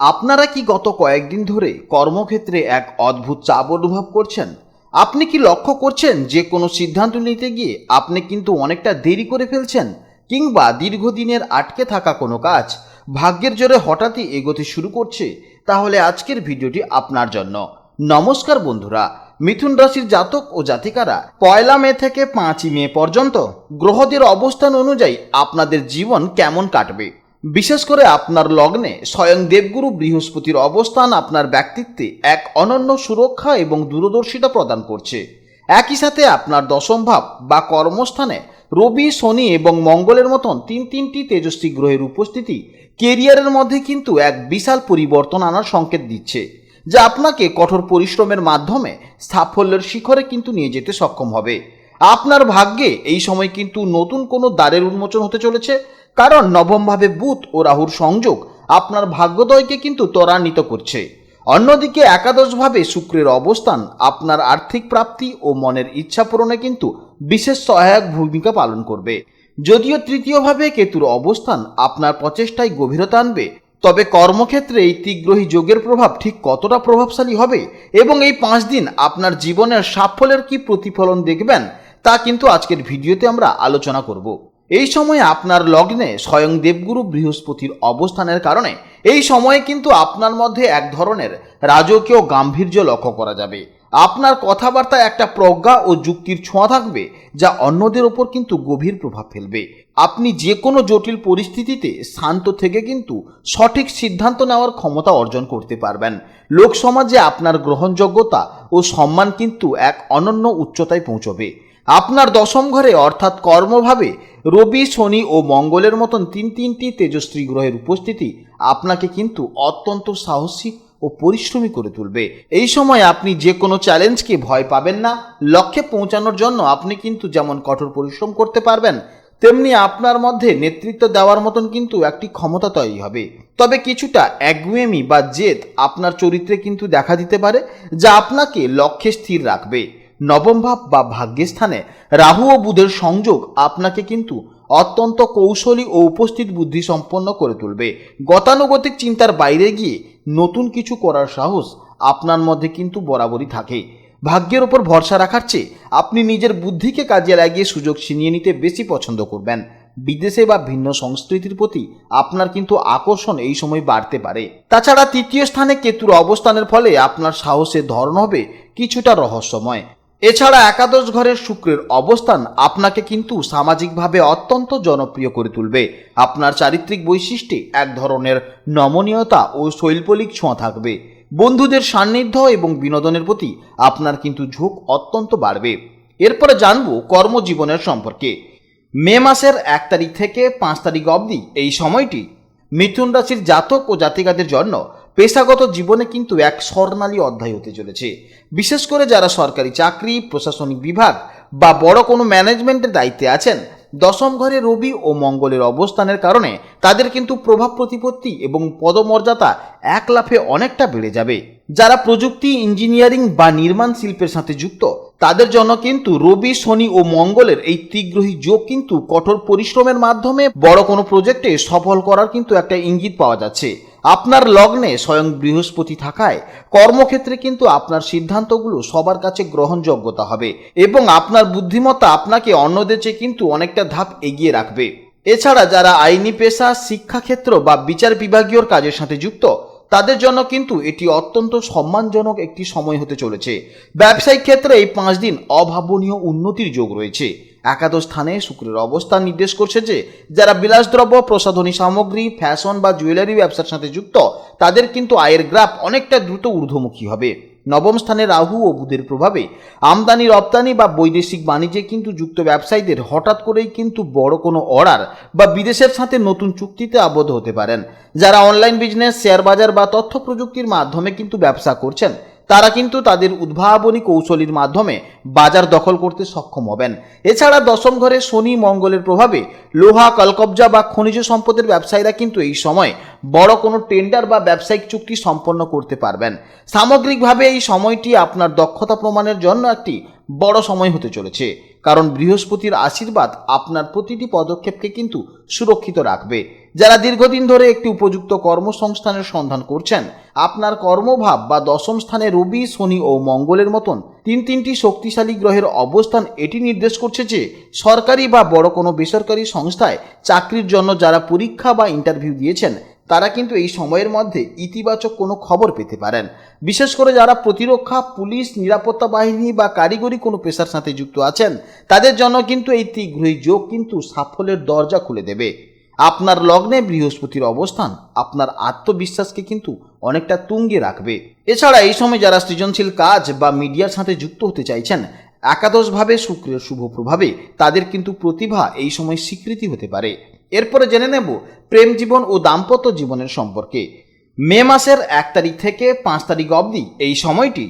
আপনারা কি গত কয়েকদিন ধরে কর্মক্ষেত্রে এক অদ্ভুত চাপ অনুভব করছেন? আপনি কি লক্ষ্য করছেন যে কোনো সিদ্ধান্ত নিতে গিয়ে আপনি কিন্তু অনেকটা দেরি করে ফেলছেন, কিংবা দীর্ঘদিনের আটকে থাকা কোনো কাজ ভাগ্যের জোরে হঠাৎই এগোতে শুরু করছে? তাহলে আজকের ভিডিওটি আপনার জন্য। নমস্কার বন্ধুরা, মিথুন রাশির জাতক ও জাতিকারা 1 মে থেকে 5 মে পর্যন্ত গ্রহদের অবস্থান অনুযায়ী আপনাদের জীবন কেমন কাটবে। বিশেষ করে আপনার লগ্নে স্বয়ং দেবগুরু বৃহস্পতির অবস্থান আপনার ব্যক্তিত্বে এক অনন্য সুরক্ষা এবং দূরদর্শিতা প্রদান করছে। একই সাথে আপনার দশম ভাব বা কর্মস্থানে রবি, শনি এবং মঙ্গলের মতন তিনটি তেজস্বী গ্রহের উপস্থিতি কেরিয়ারের মধ্যে কিন্তু এক বিশাল পরিবর্তন আনার সংকেত দিচ্ছে, যা আপনাকে কঠোর পরিশ্রমের মাধ্যমে সাফল্যের শিখরে কিন্তু নিয়ে যেতে সক্ষম হবে। আপনার ভাগ্যে এই সময় কিন্তু নতুন কোনো দ্বারের উন্মোচন হতে চলেছে, কারণ নবমভাবে বুধ ও রাহুর সংযোগ আপনার ভাগ্যোদয়কে কিন্তু ত্বরান্বিত করছে। অন্যদিকে একাদশভাবে শুক্রের অবস্থান আপনার আর্থিক প্রাপ্তি ও মনের ইচ্ছা পূরণে কিন্তু বিশেষ সহায়ক ভূমিকা পালন করবে। যদিও তৃতীয়ভাবে কেতুর অবস্থান আপনার প্রচেষ্টায় গভীরতা আনবে, তবে কর্মক্ষেত্রে এই ত্রিগ্রহী যোগের প্রভাব ঠিক কতটা প্রভাবশালী হবে এবং এই 5 দিন আপনার জীবনের সাফল্যের কি প্রতিফলন দেখবেন, তা কিন্তু আজকের ভিডিওতে আমরা আলোচনা করব। এই সময়ে আপনার লগ্নে স্বয়ং দেবগুরু বৃহস্পতির অবস্থানের কারণে এই সময়ে কিন্তু আপনার মধ্যে এক ধরনের রাজকীয় গাম্ভীর্য লক্ষ্য করা যাবে। আপনার কথাবার্তায় একটা প্রজ্ঞা ও যুক্তির ছোঁয়া থাকবে, যা অন্যদের ওপর কিন্তু গভীর প্রভাব ফেলবে। আপনি যে কোনো জটিল পরিস্থিতিতে শান্ত থেকে কিন্তু সঠিক সিদ্ধান্ত নেওয়ার ক্ষমতা অর্জন করতে পারবেন। লোক সমাজে আপনার গ্রহণযোগ্যতা ও সম্মান কিন্তু এক অনন্য উচ্চতায় পৌঁছবে। আপনার দশম ঘরে অর্থাৎ কর্মভাবে রবি, শনি ও মঙ্গলের মতন তিনটি তেজস্বী গ্রহের উপস্থিতি আপনাকে কিন্তু অত্যন্ত সাহসী ও পরিশ্রমী করে তুলবে। এই সময় আপনি যে কোনো চ্যালেঞ্জকে ভয় পাবেন না। লক্ষ্যে পৌঁছানোর জন্য আপনি কিন্তু যেমন কঠোর পরিশ্রম করতে পারবেন, তেমনি আপনার মধ্যে নেতৃত্ব দেওয়ার মতন কিন্তু একটি ক্ষমতা তৈরি হবে। তবে কিছুটা একগুঁয়েমি বা জেদ আপনার চরিত্রে কিন্তু দেখা দিতে পারে, যা আপনাকে লক্ষ্যে স্থির রাখবে। নবম ভাব বা ভাগ্যের স্থানে রাহু ও বুধের সংযোগ আপনাকে কিন্তু অত্যন্ত কৌশলী ও উপস্থিত বুদ্ধি সম্পন্ন করে তুলবে। গতানুগতিক চিন্তার বাইরে গিয়ে নতুন কিছু করার সাহস আপনার মধ্যে কিন্তু বরাবরই থাকে। ভাগ্যের ওপর ভরসা রাখার চেয়ে আপনি নিজের বুদ্ধিকে কাজে লাগিয়ে সুযোগ ছিনিয়ে নিতে বেশি পছন্দ করবেন। বিদেশে বা ভিন্ন সংস্কৃতির প্রতি আপনার কিন্তু আকর্ষণ এই সময় বাড়তে পারে। তাছাড়া তৃতীয় স্থানে কেতুর অবস্থানের ফলে আপনার সাহসের ধরন হবে কিছুটা রহস্যময়। এছাড়া একাদশ ঘরের শুক্রের অবস্থান আপনাকে কিন্তু সামাজিকভাবে অত্যন্ত জনপ্রিয় করে তুলবে। আপনার চারিত্রিক বৈশিষ্ট্যে এক ধরনের নমনীয়তা ও শৈল্পিক ছোঁয়া থাকবে। বন্ধুদের সান্নিধ্য এবং বিনোদনের প্রতি আপনার কিন্তু ঝোঁক অত্যন্ত বাড়বে। এরপরে জানবো কর্মজীবনের সম্পর্কে। মে মাসের 1 তারিখ থেকে 5 তারিখ অবধি এই সময়টি মিথুন রাশির জাতক ও জাতিকাদের জন্য পেশাগত জীবনে কিন্তু এক স্বর্ণালী অধ্যায় হতে চলেছে। বিশেষ করে যারা সরকারি চাকরি, প্রশাসনিক বিভাগ বা বড় কোনো ম্যানেজমেন্টের দায়িত্বে আছেন, দশম ঘরে রবি ও মঙ্গলের অবস্থানের কারণে তাদের কিন্তু প্রভাব প্রতিপত্তি এবং পদমর্যাদা এক লাফে অনেকটা বেড়ে যাবে। যারা প্রযুক্তি, ইঞ্জিনিয়ারিং বা নির্মাণ শিল্পের সাথে যুক্ত, তাদের জন্য কিন্তু রবি, শনি ও মঙ্গলের এই ত্রিগ্রহী যোগ কিন্তু কঠোর পরিশ্রমের মাধ্যমে বড় কোনো প্রজেক্টে সফল করার কিন্তু একটা ইঙ্গিত পাওয়া যাচ্ছে। আপনার লগ্নে স্বয়ং বৃহস্পতি থাকায় কর্মক্ষেত্রে কিন্তু আপনার সিদ্ধান্তগুলো সবার কাছে গ্রহণযোগ্যতা হবে এবং আপনার বুদ্ধিমত্তা আপনাকে অন্যদের চেয়ে কিন্তু অনেকটা ধাপ এগিয়ে রাখবে। এছাড়া যারা আইনি পেশা, শিক্ষাক্ষেত্র বা বিচার বিভাগীয় কাজের সাথে যুক্ত, তাদের জন্য কিন্তু এটি অত্যন্ত সম্মানজনক একটি সময় হতে চলেছে। ব্যবসায়িক ক্ষেত্রে এই 5 দিন অভাবনীয় উন্নতির যোগ রয়েছে। একাদশ স্থানে শুক্রের অবস্থান নির্দেশ করছে যে যারা বিলাসদ্রব্য, প্রসাধনী সামগ্রী, ফ্যাশন বা জুয়েলারি ব্যবসার সাথে যুক্ত, তাদের কিন্তু আয়ের গ্রাফ অনেকটা দ্রুত ঊর্ধ্বমুখী হবে। নবম স্থানে রাহু ও বুধের প্রভাবে আমদানি, রপ্তানি বা বৈদেশিক বাণিজ্যে কিন্তু যুক্ত ব্যবসায়ীদের হঠাৎ করেই কিন্তু বড় কোনো অর্ডার বা বিদেশের সাথে নতুন চুক্তিতে আবদ্ধ হতে পারেন। যারা অনলাইন বিজনেস, শেয়ার বাজার বা তথ্য প্রযুক্তির মাধ্যমে কিন্তু ব্যবসা করছেন, তারা কিন্তু তাদের উদ্ভাবনী কৌশলীর মাধ্যমে বাজার দখল করতে সক্ষম হবেন। এছাড়া দশম ঘরে শনি, মঙ্গলের প্রভাবে লোহা, কলকবজা বা খনিজ সম্পদের ব্যবসায়ীরা কিন্তু এই সময় বড় কোনো টেন্ডার বা ব্যবসায়িক চুক্তি সম্পন্ন করতে পারবেন। সামগ্রিকভাবে এই সময়টি আপনার দক্ষতা প্রমাণের জন্য একটি বড় সময় হতে চলেছে। কারণ বৃহস্পতির আশীর্বাদ আপনার প্রতিটি পদক্ষেপকে কিন্তু সুরক্ষিত রাখবে। যারা দীর্ঘদিন ধরে একটি উপযুক্ত কর্মসংস্থানের সন্ধান করছেন, আপনার কর্মভাব বা দশম স্থানে রবি, শনি ও মঙ্গলের মতন তিনটি শক্তিশালী গ্রহের অবস্থান এটি নির্দেশ করছে যে সরকারি বা বড় কোনো বেসরকারি সংস্থায় চাকরির জন্য যারা পরীক্ষা বা ইন্টারভিউ দিয়েছেন তারা কিন্তু এই সময়ের মধ্যে ইতিবাচক কোনো খবর পেতে পারেন। বিশেষ করে যারা প্রতিরক্ষা, পুলিশ, নিরাপত্তা বাহিনী বা কারিগরি কোনো পেশার সাথে যুক্ত আছেন তাদের জন্য কিন্তু এই ত্রিগ্রহী যোগ কিন্তু সাফল্যের দরজা খুলে দেবে। আপনার লগ্নে বৃহস্পতির অবস্থান আপনার আত্মবিশ্বাসকে কিন্তু অনেকটা তুঙ্গে রাখবে। এছাড়া এই সময় যারা সৃজনশীল কাজ বা মিডিয়ার সাথে যুক্ত হতে চাইছেন, একাদশভাবে শুক্রের শুভ প্রভাবে তাদের কিন্তু প্রতিভা এই সময় স্বীকৃতি হতে পারে। এরপরে জেনে নেব প্রেম জীবন ও দাম্পত্য জীবনের সম্পর্কে। মে মাসের 1 তারিখ থেকে 5 তারিখ অবধি এই সময়টি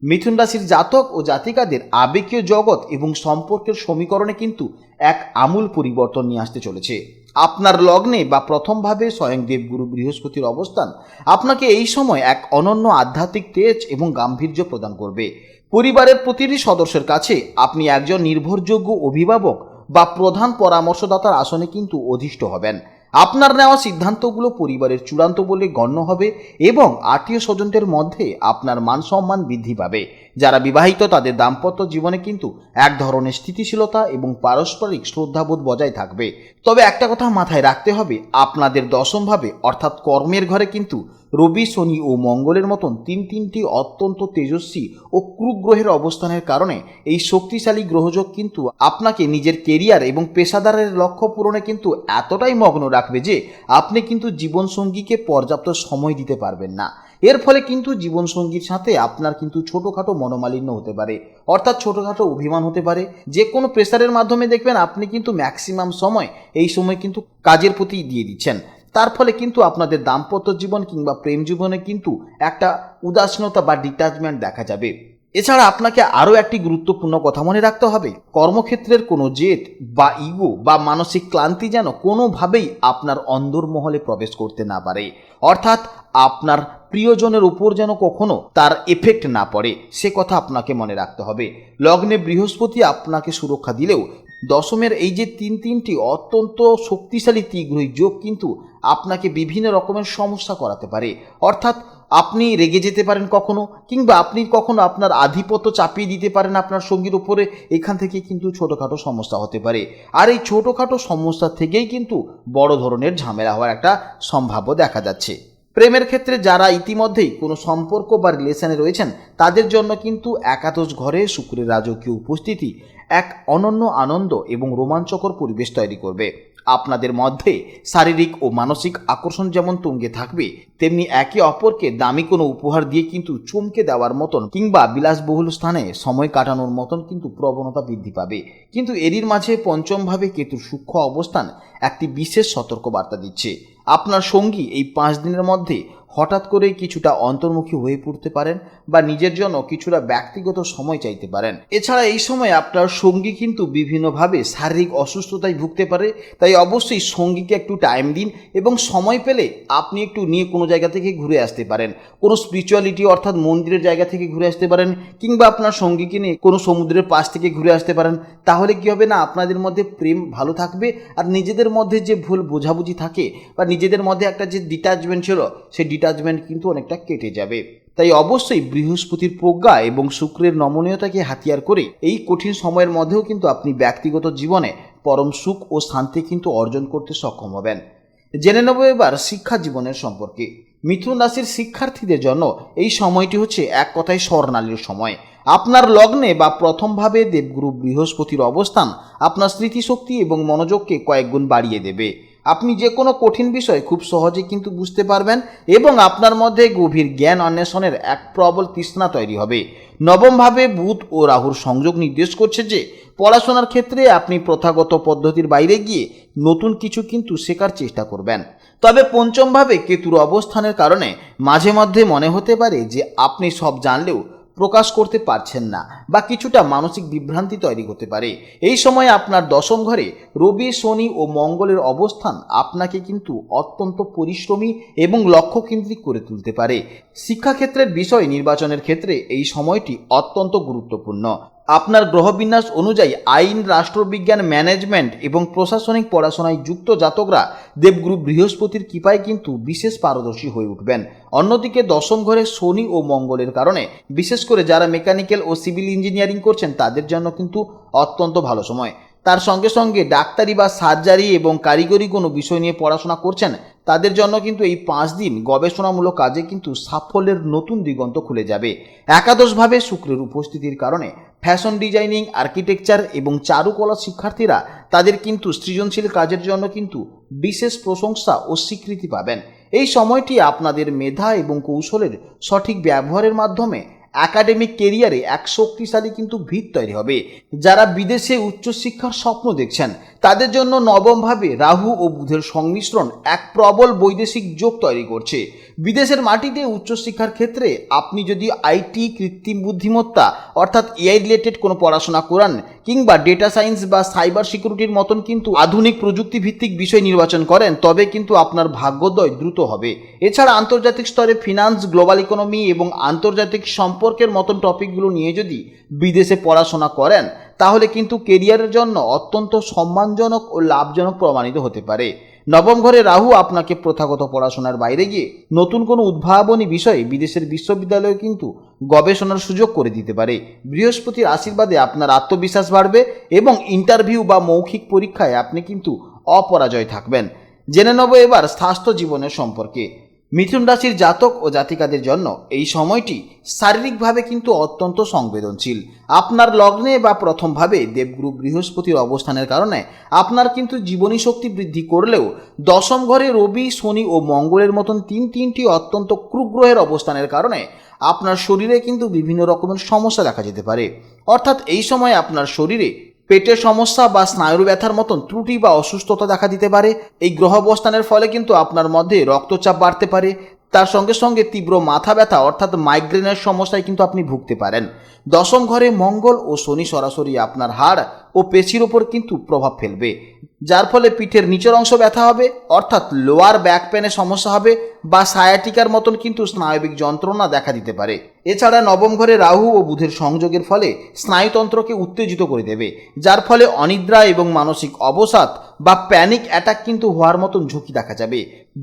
মিথুন রাশির জাতক ও জাতিকাদের আবেগীয় জগৎ এবং সম্পর্কের সমীকরণে কিন্তু এক আমূল পরিবর্তন নিয়ে আসতে চলেছে। আপনার লগ্নে বা প্রথমভাবে স্বয়ং দেবগুরু বৃহস্পতির অবস্থান আপনাকে এই সময় এক অনন্য আধ্যাত্মিক তেজ এবং গাম্ভীর্য প্রদান করবে। পরিবারের প্রতিটি সদস্যের কাছে আপনি একজন নির্ভরযোগ্য অভিভাবক বা প্রধান পরামর্শদাতার আসনে কিন্তু অধিষ্ঠ হবেন। আপনার নেওয়া সিদ্ধান্তগুলো পরিবারের চূড়ান্ত বলে গণ্য হবে এবং আত্মীয় স্বজনদের মধ্যে আপনার মান সম্মান বৃদ্ধি পাবে। যারা বিবাহিত তাদের দাম্পত্য জীবনে কিন্তু এক ধরনের স্থিতিশীলতা এবং পারস্পরিক শ্রদ্ধাবোধ বজায় থাকবে। তবে একটা কথা মাথায় রাখতে হবে, আপনাদের দশমভাবে অর্থাৎ কর্মের ঘরে কিন্তু রবি, শনি ও মঙ্গলের মতন তিনটি অত্যন্ত তেজস্বী ও ক্রুগ্রহের অবস্থানের কারণে এই শক্তিশালী গ্রহযোগ কিন্তু আপনাকে নিজের কেরিয়ার এবং পেশাদারের লক্ষ্য পূরণে কিন্তু এতটাই মগ্ন রাখবে যে আপনি কিন্তু জীবনসঙ্গীকে পর্যাপ্ত সময় দিতে পারবেন না। এর ফলে কিন্তু জীবনসঙ্গীর সাথে আপনার কিন্তু ছোটোখাটো মনোমালিন্য হতে পারে, অর্থাৎ ছোটোখাটো অভিমান হতে পারে। যে কোনো প্রেসারের মাধ্যমে দেখবেন আপনি কিন্তু ম্যাক্সিমাম সময় এই সময় কিন্তু কাজের প্রতি দিয়ে দিচ্ছেন। তার ফলে কিন্তু আপনাদের দাম্পত্য জীবন কিংবা প্রেম জীবনে কিন্তু একটা উদাসীনতা বা ডিটাচমেন্ট দেখা যাবে। এছাড়া আপনাকে আরও একটি গুরুত্বপূর্ণ কথা মনে রাখতে হবে, কর্মক্ষেত্রের কোনো জেদ বা ইগো বা মানসিক ক্লান্তি যেন কোনোভাবেই আপনার অন্দরমহলে প্রবেশ করতে না পারে, অর্থাৎ আপনার প্রিয়জনের উপর যেন কখনো তার এফেক্ট না পড়ে, সে কথা আপনাকে মনে রাখতে হবে। লগ্নে বৃহস্পতি আপনাকে সুরক্ষা দিলেও দশমের এই যে তিনটি অত্যন্ত শক্তিশালী ত্রিগ্রহী যোগ কিন্তু আপনাকে বিভিন্ন রকমের সমস্যা করাতে পারে। অর্থাৎ আপনি রেগে যেতে পারেন কখনো, কিংবা আপনি কখনো আপনার আধিপত্য চাপিয়ে দিতে পারেন আপনার সঙ্গীর উপরে। এখান থেকে কিন্তু ছোটোখাটো সমস্যা হতে পারে, আর এই ছোটোখাটো সমস্যা থেকেই কিন্তু বড় ধরনের ঝামেলা হওয়ার একটা সম্ভাব্য দেখা যাচ্ছে। প্রেমের ক্ষেত্রে যারা ইতিমধ্যেই কোনো সম্পর্ক বা রিলেশনে রয়েছেন তাদের জন্য কিন্তু একাদশ ঘরে শুক্রের রাজকীয় উপস্থিতি এক অনন্য আনন্দ এবং রোমাঞ্চকর পরিবেশ তৈরি করবে। আপনাদের মধ্যে শারীরিক ও মানসিক আকর্ষণ যেমন তুঙ্গে থাকবে, তেমনি একে অপরকে দামি কোনো উপহার দিয়ে কিন্তু চমকে দেওয়ার মতন কিংবা বিলাসবহুল স্থানে সময় কাটানোর মতন কিন্তু প্রবণতা বৃদ্ধি পাবে। কিন্তু এরই মাঝে পঞ্চমভাবে কেতুর সূক্ষ্ম অবস্থান একটি বিশেষ সতর্কবার্তা দিচ্ছে। আপনার সঙ্গী এই 5 দিনের মধ্যে হঠাৎ করে কিছুটা অন্তর্মুখী হয়ে পড়তে পারেন বা নিজের জন্য কিছুটা ব্যক্তিগত সময় চাইতে পারেন। এছাড়া এই সময় আপনার সঙ্গী কিন্তু বিভিন্নভাবে শারীরিক অসুস্থতায় ভুগতে পারে, তাই অবশ্যই সঙ্গীকে একটু টাইম দিন এবং সময় পেলে আপনি একটু নিয়ে কোনো জায়গা থেকে ঘুরে আসতে পারেন। কোনো স্পিরিচুয়ালিটি অর্থাৎ মন্দিরের জায়গা থেকে ঘুরে আসতে পারেন, কিংবা আপনার সঙ্গীকে নিয়ে কোনো সমুদ্রের পাশ থেকে ঘুরে আসতে পারেন। তাহলে কি হবে না, আপনাদের মধ্যে প্রেম ভালো থাকবে, আর নিজেদের মধ্যে যে ভুল বোঝাবুঝি থাকে বা নিজেদের মধ্যে একটা যে ডিটাচমেন্ট ছিল সেই ডিটাচমেন্ট কিন্তু অনেকটা কেটে যাবে। তাই অবশ্যই বৃহস্পতির প্রজ্ঞা এবং শুক্রের নমনীয়তাকে হাতিয়ার করে এই কঠিন সময়ের মধ্যেও কিন্তু আপনি ব্যক্তিগত জীবনে পরম সুখ ও শান্তি কিন্তু অর্জন করতে সক্ষম হবেন। জেনে নেব এবার শিক্ষা জীবনের সম্পর্কে। মিথুন রাশির শিক্ষার্থীদের জন্য এই সময়টি হচ্ছে এক কথায় স্বর্ণালীর সময়। আপনার লগ্নে বা প্রথমভাবে দেবগুরু বৃহস্পতির অবস্থান আপনার স্মৃতিশক্তি এবং মনোযোগকে কয়েক গুণ বাড়িয়ে দেবে। আপনি যে কোনো কঠিন বিষয় খুব সহজে কিন্তু বুঝতে পারবেন এবং আপনার মধ্যে গভীর জ্ঞান অন্বেষণের এক প্রবল তৃষ্ণা তৈরি হবে। নবমভাবে বুধ ও রাহুর সংযোগ নির্দেশ করছে যে পড়াশোনার ক্ষেত্রে আপনি প্রথাগত পদ্ধতির বাইরে গিয়ে নতুন কিছু কিন্তু শেখার চেষ্টা করবেন। তবে পঞ্চমভাবে কেতুর অবস্থানের কারণে মাঝে মধ্যে মনে হতে পারে যে আপনি সব জানলেও প্রকাশ করতে পারছেন না বা কিছুটা মানসিক বিভ্রান্তি তৈরি হতে পারে। এই সময় আপনার দশম ঘরে রবি, শনি ও মঙ্গলের অবস্থান আপনাকে কিন্তু অত্যন্ত পরিশ্রমী এবং লক্ষ্যকেন্দ্রিক করে তুলতে পারে। শিক্ষাক্ষেত্রের বিষয় নির্বাচনের ক্ষেত্রে এই সময়টি অত্যন্ত গুরুত্বপূর্ণ। আপনার গ্রহবিন্যাস অনুযায়ী আইন, রাষ্ট্রবিজ্ঞান, ম্যানেজমেন্ট এবং প্রশাসনিক পড়াশোনায় যুক্ত জাতকরা দেবগুরু বৃহস্পতির কৃপায় কিন্তু বিশেষ পারদর্শী হয়ে উঠবেন। অন্যদিকে দশম ঘরে শনি ও মঙ্গলের কারণে বিশেষ করে যারা মেকানিক্যাল ও সিভিল ইঞ্জিনিয়ারিং করছেন তাদের জন্য কিন্তু অত্যন্ত ভালো সময়। তার সঙ্গে সঙ্গে ডাক্তারি বা সার্জারি এবং কারিগরি কোনো বিষয় নিয়ে পড়াশোনা করছেন তাদের জন্য কিন্তু এই 5 দিন গবেষণামূলক কাজে কিন্তু সাফল্যের নতুন দিগন্ত খুলে যাবে। একাদশভাবে শুক্রের উপস্থিতির কারণে ফ্যাশন ডিজাইনিং, আর্কিটেকচার এবং চারুকলা শিক্ষার্থীরা তাদের কিন্তু সৃজনশীল কাজের জন্য কিন্তু বিশেষ প্রশংসা ও স্বীকৃতি পাবেন। এই সময়টি আপনাদের মেধা এবং কৌশলের সঠিক ব্যবহারের মাধ্যমে একাডেমিক কেরিয়ারে এক শক্তিশালী কিন্তু ভিত তৈরি হবে। যারা বিদেশে উচ্চশিক্ষার স্বপ্ন দেখছেন তাদের জন্য নবমভাবে রাহু ও বুধের সংমিশ্রণ এক প্রবল বৈদেশিক যোগ তৈরি করছে। বিদেশের মাটিতে উচ্চশিক্ষার ক্ষেত্রে আপনি যদি আইটি, কৃত্রিম বুদ্ধিমত্তা অর্থাৎ এআই রিলেটেড কোনো পড়াশোনা করান কিংবা ডেটা সায়েন্স বা সাইবার সিকিউরিটির মতন কিন্তু আধুনিক প্রযুক্তি ভিত্তিক বিষয় নির্বাচন করেন তবে কিন্তু আপনার ভাগ্যোদয় দ্রুত হবে। এছাড়া আন্তর্জাতিক স্তরে ফিনান্স, গ্লোবাল ইকোনমি এবং আন্তর্জাতিক সম্পর্কের মতন টপিকগুলো নিয়ে যদি বিদেশে পড়াশোনা করেন তাহলে কিন্তু কেরিয়ারের জন্য অত্যন্ত সম্মানজনক ও লাভজনক প্রমাণিত হতে পারে। নবম ঘরে রাহু আপনাকে প্রথাগত পড়াশোনার বাইরে গিয়ে নতুন কোনো উদ্ভাবনী বিষয়ে বিদেশের বিশ্ববিদ্যালয়ে কিন্তু গবেষণার সুযোগ করে দিতে পারে। বৃহস্পতির আশীর্বাদে আপনার আত্মবিশ্বাস বাড়বে এবং ইন্টারভিউ বা মৌখিক পরীক্ষায় আপনি কিন্তু অপরাজয় থাকবেন। জেনে নেব এবার স্বাস্থ্য জীবনের সম্পর্কে। মিথুন রাশির জাতক ও জাতিকাদের জন্য এই সময়টি শারীরিকভাবে কিন্তু অত্যন্ত সংবেদনশীল। আপনার লগ্নে বা প্রথমভাবে দেবগুরু বৃহস্পতির অবস্থানের কারণে আপনার কিন্তু জীবনী শক্তি বৃদ্ধি করলেও দশম ঘরে রবি, শনি ও মঙ্গলের মতন তিনটি অত্যন্ত ক্রুগ্রহের অবস্থানের কারণে আপনার শরীরে কিন্তু বিভিন্ন রকমের সমস্যা দেখা যেতে পারে। অর্থাৎ এই সময় আপনার শরীরে পেটের সমস্যা বা স্নায়ুর ব্যথার মতন ত্রুটি বা অসুস্থতা দেখা দিতে পারে। এই গ্রহ অবস্থানের ফলে কিন্তু আপনার মধ্যে রক্তচাপ বাড়তে পারে। তার সঙ্গে সঙ্গে তীব্র মাথা ব্যথা অর্থাৎ মাইগ্রেনের সমস্যায় কিন্তু আপনি ভুগতে পারেন। দশম ঘরে মঙ্গল ও শনি সরাসরি আপনার হাড় ও পেশির ওপর কিন্তু প্রভাব ফেলবে, যার ফলে পিঠের নিচের অংশ ব্যথা হবে অর্থাৎ লোয়ার ব্যাক পেনের সমস্যা হবে বা সায়াটিকার মতন কিন্তু স্নায়বিক যন্ত্রণা দেখা দিতে পারে। এছাড়া নবম ঘরে রাহু ও বুধের সংযোগের ফলে স্নায়ুতন্ত্রকে উত্তেজিত করে দেবে, যার ফলে অনিদ্রা এবং মানসিক অবসাদ বা প্যানিক অ্যাটাক কিন্তু হওয়ার মতন ঝুঁকি দেখা যাবে।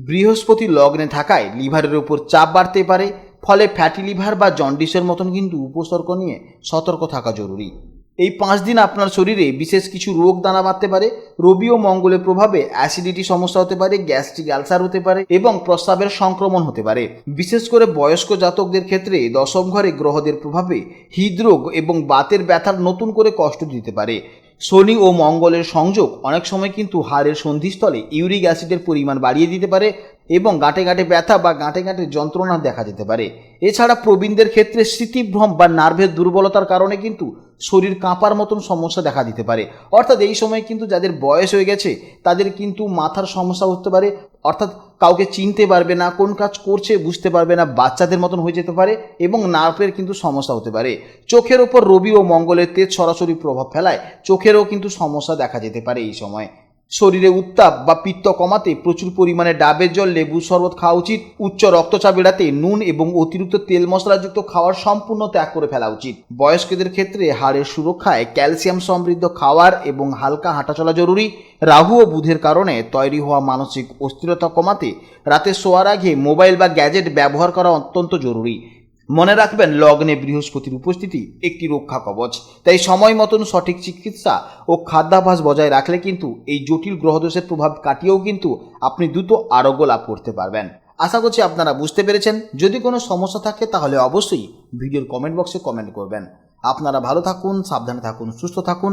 বৃহস্পতি লগ্নে থাকায় লিভারের উপর চাপ বাড়তে পারে, ফলে ফ্যাটি লিভার বা জন্ডিসের মতন কিন্তু উপসর্গ নিয়ে সতর্ক থাকা জরুরি। এই 5 দিন আপনার শরীরে বিশেষ কিছু রোগ দানা বাঁধতে পারে। রবি ও মঙ্গলের প্রভাবে অ্যাসিডিটি সমস্যা হতে পারে, গ্যাস্ট্রিক আলসার হতে পারে এবং প্রস্রাবের সংক্রমণ হতে পারে। বিশেষ করে বয়স্ক জাতকদের ক্ষেত্রে দশম ঘরে গ্রহদের প্রভাবে হৃদরোগ এবং বাতের ব্যথার নতুন করে কষ্ট দিতে পারে। শনি ও মঙ্গলের সংযোগ অনেক সময় কিন্তু হাড়ের সন্ধিস্থলে ইউরিক অ্যাসিডের পরিমাণ বাড়িয়ে দিতে পারে এবং গাঁটে গাঁটে ব্যথা বা গাঁটে গাঁটে যন্ত্রণা দেখা যেতে পারে। এছাড়া প্রবীণদের ক্ষেত্রে স্মৃতিভ্রম বা নার্ভের দুর্বলতার কারণে কিন্তু শরীর কাঁপার মতন সমস্যা দেখা দিতে পারে। অর্থাৎ এই সময় কিন্তু যাদের বয়স হয়ে গেছে তাদের কিন্তু মাথার সমস্যা হতে পারে, অর্থাৎ কাউকে চিনতে পারবে না, কোন কাজ করছে বুঝতে পারবে না, বাচ্চাদের মতন হয়ে যেতে পারে এবং নার্ভের কিন্তু সমস্যা হতে পারে। চোখের ওপর রবি ও মঙ্গলের তেজ সরাসরি প্রভাব ফেলায় চোখেরও কিন্তু সমস্যা দেখা যেতে পারে এই সময়। শরীরে উত্তাপ বা পিত্ত কমাতে প্রচুর পরিমাণে ডাবের জল, লেবু শরবত খাওয়া উচিত। উচ্চ রক্তচাপ এড়াতে নুন এবং অতিরিক্ত তেল মশলাযুক্ত খাওয়ার সম্পূর্ণ ত্যাগ করে ফেলা উচিত। বয়স্কদের ক্ষেত্রে হাড়ের সুরক্ষায় ক্যালসিয়াম সমৃদ্ধ খাওয়ার এবং হালকা হাঁটাচলা জরুরি। রাহু ও বুধের কারণে তৈরি হওয়া মানসিক অস্থিরতা কমাতে রাতে শোয়ার আগে মোবাইল বা গ্যাজেট ব্যবহার করা অত্যন্ত জরুরি। মনে রাখবেন, লগ্নে বৃহস্পতির উপস্থিতি একটি রক্ষা কবচ, তাই সময় মতন সঠিক চিকিৎসা ও খাদ্যাভ্যাস বজায় রাখলে কিন্তু এই জটিল গ্রহদোষের প্রভাব কাটিয়েও কিন্তু আপনি দ্রুত আরোগ্য লাভ করতে পারবেন। আশা করছি আপনারা বুঝতে পেরেছেন। যদি কোনো সমস্যা থাকে তাহলে অবশ্যই ভিডিওর কমেন্ট বক্সে কমেন্ট করবেন। আপনারা ভালো থাকুন, সাবধানে থাকুন, সুস্থ থাকুন।